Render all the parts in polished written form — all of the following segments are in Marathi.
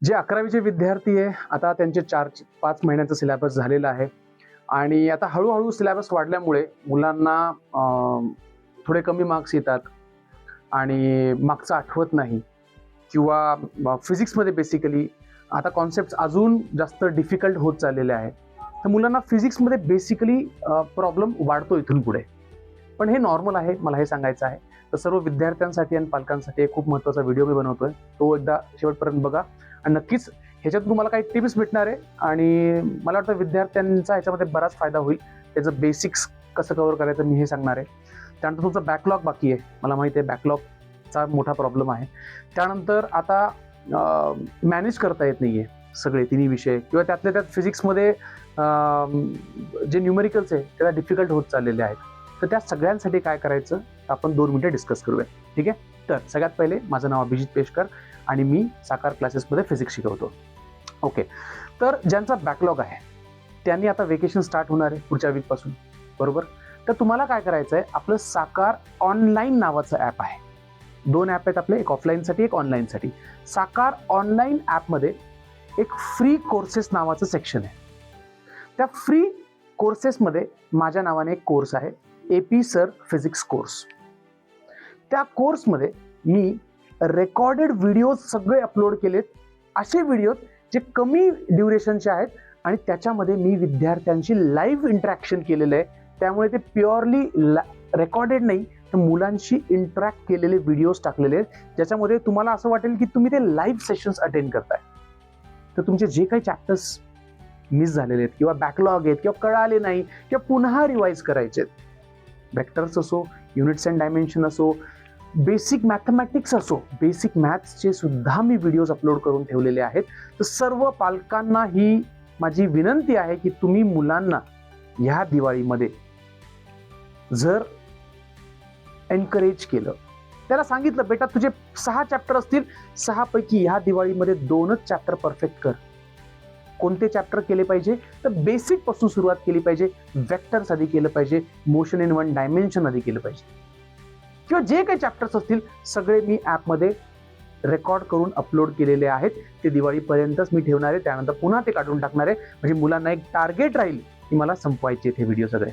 जे 11वीचे विद्यार्थी आहे, आता त्यांचे 4-5 महिन्यांचा सिलेबस झालेला आहे आणि आता हळू-हळू सिलेबस वाढल्यामुळे मुलांना थोडे कमी मार्क्स येतात आणि मागचं आठवत नाही किंवा फिजिक्समध्ये बेसिकली आता कॉन्सेप्ट अजून जास्त डिफिकल्ट होत चाललेले आहे. तर मुलांना फिजिक्समध्ये बेसिकली प्रॉब्लेम वाढतो इथून पुढे. पण हे नॉर्मल आहे, मला हे सांगायचं आहे. तर सर्व विद्यार्थ्यांसाठी आणि पालकांसाठी एक खूप महत्त्वाचा व्हिडिओ मी बनवतोय. तो एकदा शेवटपर्यंत बघा आणि नक्कीच ह्याच्यात तुम्हाला काही टिप्स भेटणार आहे आणि मला वाटतं विद्यार्थ्यांचा ह्याच्यामध्ये बराच फायदा होईल. त्याचं बेसिक्स कसं कव्हर करायचं मी हे सांगणार आहे. त्यानंतर तुमचा बॅकलॉग बाकी आहे, मला माहिती आहे बॅकलॉगचा मोठा प्रॉब्लेम आहे. त्यानंतर आता मॅनेज करता येत नाही आहे सगळे तिन्ही विषय किंवा त्यातल्या त्यात फिजिक्समध्ये जे न्यूमेरिकल्स आहे त्याला डिफिकल्ट होत चाललेले आहेत. तर त्या सगळ्यांसाठी काय करायचं आपण 2 मिनिटं डिस्कस करूया. ठीक आहे. तर सगळ्यात पहिले माझं नाव अभिजित पेशकर आणि मी साकार क्लासेसमध्ये फिजिक्स शिकवतो. ओके. तर ज्यांचा बॅकलॉग आहे त्यांनी आता वेकेशन स्टार्ट होणार आहे पुढच्या वीकपासून, बरोबर. तर तुम्हाला काय करायचं आहे, आपलं साकार ऑनलाईन नावाचं ॲप आहे. 2 ॲप आहेत आपले, एक ऑफलाईनसाठी एक ऑनलाईनसाठी. साकार ऑनलाईन ॲपमध्ये एक फ्री कोर्सेस नावाचं सेक्शन आहे. त्या फ्री कोर्सेसमध्ये माझ्या नावाने एक कोर्स आहे, AP सर फिजिक्स कोर्स. त्या कोर्समध्ये मी रेकॉर्डेड व्हिडिओज सगळे अपलोड केलेत. असे व्हिडिओ जे कमी ड्युरेशनचे आहेत आणि त्याच्यामध्ये मी विद्यार्थ्यांशी लाईव्ह इंटरॅक्शन केलेलं आहे. त्यामुळे ते प्युअरली रेकॉर्डेड नाही तर मुलांशी इंटरॅक्ट केलेले व्हिडिओज टाकलेले आहेत, ज्याच्यामध्ये तुम्हाला असं वाटेल की तुम्ही ते लाईव्ह सेशन्स अटेंड करताय. तर तुमचे जे काही चॅप्टर्स मिस झालेले आहेत किंवा बॅकलॉग आहेत किंवा कळाले नाही किंवा पुन्हा रिवाईज करायचे आहेत, वेक्टर्स असो, युनिट्स अँड डायमेन्शन असो, बेसिक मॅथमॅटिक्स असो, बेसिक मॅथ्सचे सुद्धा मी व्हिडिओज अपलोड करून ठेवलेले आहेत. तर सर्व पालकांना ही माझी विनंती आहे की तुम्ही मुलांना ह्या दिवाळीमध्ये जर एनकरेज केलं, त्याला सांगितलं बेटा तुझे 6 चॅप्टर असतील, 6 पैकी ह्या दिवाळीमध्ये 2च चॅप्टर परफेक्ट कर. कोणते चॅप्टर केले पाहिजे तर बेसिक पासून सुरुवात केली पाहिजे. वेक्टर्स आधी केलं पाहिजे, मोशन इन 1 डायमेन्शन आधी केलं पाहिजे, किंवा जे काही चॅप्टर्स असतील सगळे मी ॲपमध्ये रेकॉर्ड करून अपलोड केलेले आहेत. ते दिवाळीपर्यंतच मी ठेवणार आहे, त्यानंतर पुन्हा ते काढून टाकणार आहे. म्हणजे मुलांना एक टार्गेट राहील की मला संपवायचे ते व्हिडिओ सगळे.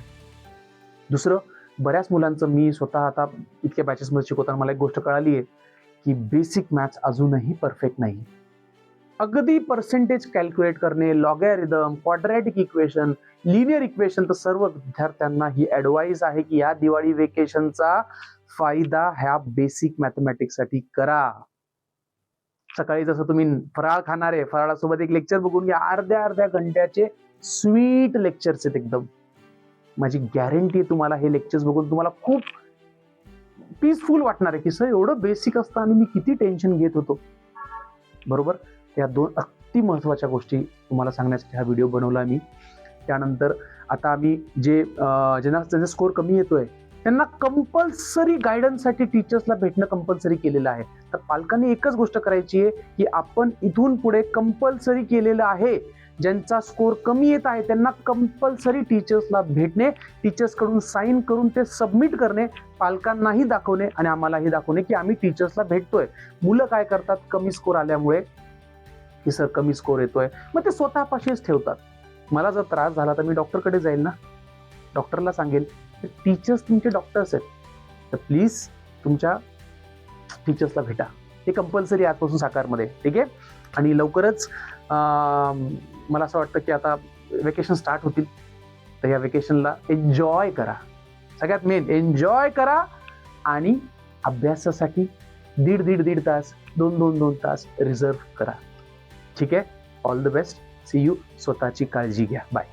दुसरं, बऱ्याच मुलांचं मी स्वतः आता इतक्या बॅचेसमध्ये शिकवताना मला एक गोष्ट कळाली आहे की बेसिक मॅथ्स अजूनही परफेक्ट नाही. अगदी पर्सेंटेज कॅल्क्युलेट करणे, लॉगॅरिदम, क्वाड्रॅटिक इक्वेशन, लिनियर इक्वेशन, तर सर्व विद्यार्थ्यांना ही ॲडवाईस आहे की या दिवाळी वेकेशनचा फायदा ह्या बेसिक मॅथमॅटिक्ससाठी करा. सकाळी जसं तुम्ही फराळ खाणार आहे, फराळासोबत एक लेक्चर बघून घ्या. अर्ध्या घंट्याचे स्वीट लेक्चर्स आहेत एकदम. माझी गॅरंटी आहे तुम्हाला हे लेक्चर्स बघून तुम्हाला खूप पीसफुल वाटणार आहे की सर एवढं बेसिक असतं आणि मी किती टेन्शन घेत होतो, बरोबर. या 2 अति महत्त्वाच्या गोष्टी तुम्हाला सांगण्यासाठी हा व्हिडिओ बनवला मी. त्यानंतर आता आम्ही ज्यांचा स्कोर कमी येतोय त्यांना कंपल्सरी गायडन्ससाठी टीचर्सला भेटणं कंपल्सरी केलेलं आहे. तर पालकांनी एकच गोष्ट करायची आहे की आपण इथून पुढे कंपल्सरी केलेलं आहे, ज्यांचा स्कोर कमी येत आहे त्यांना कंपल्सरी टीचर्सला भेटणे, टीचर्सकडून साईन करून ते सबमिट करणे, पालकांनाही दाखवणे आणि आम्हालाही दाखवणे की आम्ही टीचर्सला भेटतोय. मुलं काय करतात, कमी स्कोर आल्यामुळे की सर कमी स्कोर येतोय, मग ते स्वतःपाशीच ठेवतात. मला जर त्रास झाला तर मी डॉक्टरकडे जाईल ना, डॉक्टरला सांगेल. टीचर्स तुमचे डॉक्टर्स आहेत, तर प्लीज तुमच्या टीचर्सला भेटा. हे कंपल्सरी आजपासून साकारमध्ये. ठीक आहे. आणि लवकरच मला असं वाटतं की आता वेकेशन स्टार्ट होतील, तर या वेकेशनला एन्जॉय करा. सगळ्यात मेन एन्जॉय करा आणि अभ्यासासाठी दीड तास, 2 तास रिझर्व करा. ठीक आहे. All the best. See you. स्वतःची काळजी घ्या. बाय.